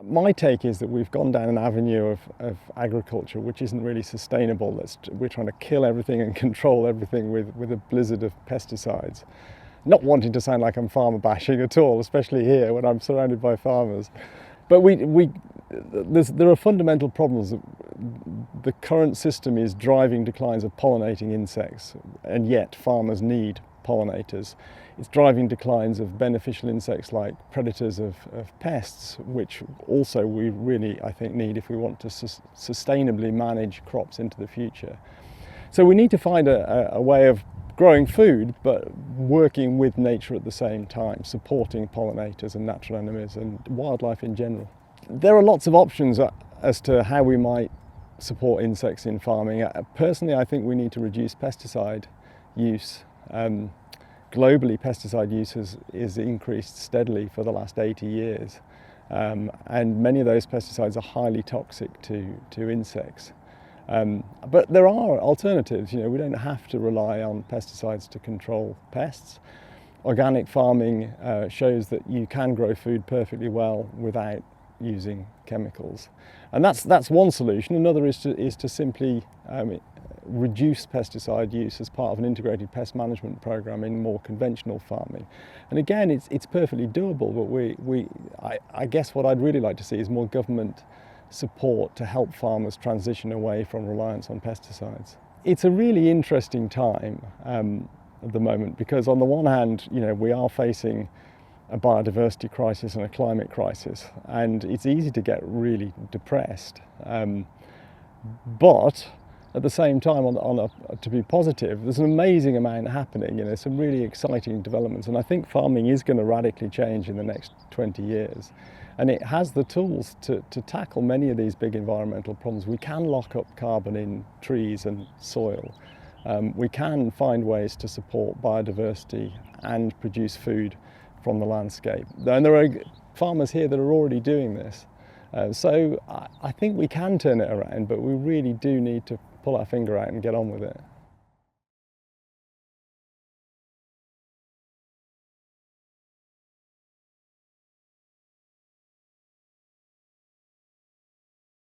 My take is that we've gone down an avenue of agriculture which isn't really sustainable. We're trying to kill everything and control everything with a blizzard of pesticides. Not wanting to sound like I'm farmer bashing at all, especially here when I'm surrounded by farmers. But there are fundamental problems. The current system is driving declines of pollinating insects, and yet farmers need pollinators. It's driving declines of beneficial insects like predators of pests, which also we really, I think, need if we want to sustainably manage crops into the future. So we need to find a way of growing food, but working with nature at the same time, supporting pollinators and natural enemies and wildlife in general. There are lots of options as to how we might support insects in farming. Personally, I think we need to reduce pesticide use. Globally, pesticide use is increased steadily for the last 80 years, and many of those pesticides are highly toxic to insects. But there are alternatives. We don't have to rely on pesticides to control pests. Organic farming shows that you can grow food perfectly well without using chemicals, and that's one solution. Another is to simply reduce pesticide use as part of an integrated pest management program in more conventional farming. And again, it's perfectly doable, but I guess what I'd really like to see is more government support to help farmers transition away from reliance on pesticides. It's a really interesting time at the moment, because on the one hand, we are facing a biodiversity crisis and a climate crisis, and it's easy to get really depressed. But at the same time, to be positive, there's an amazing amount happening. Some really exciting developments, and I think farming is going to radically change in the next 20 years. And it has the tools to tackle many of these big environmental problems. We can lock up carbon in trees and soil. We can find ways to support biodiversity and produce food from the landscape. And there are farmers here that are already doing this. So I think we can turn it around, but we really do need to pull our finger out and get on with it.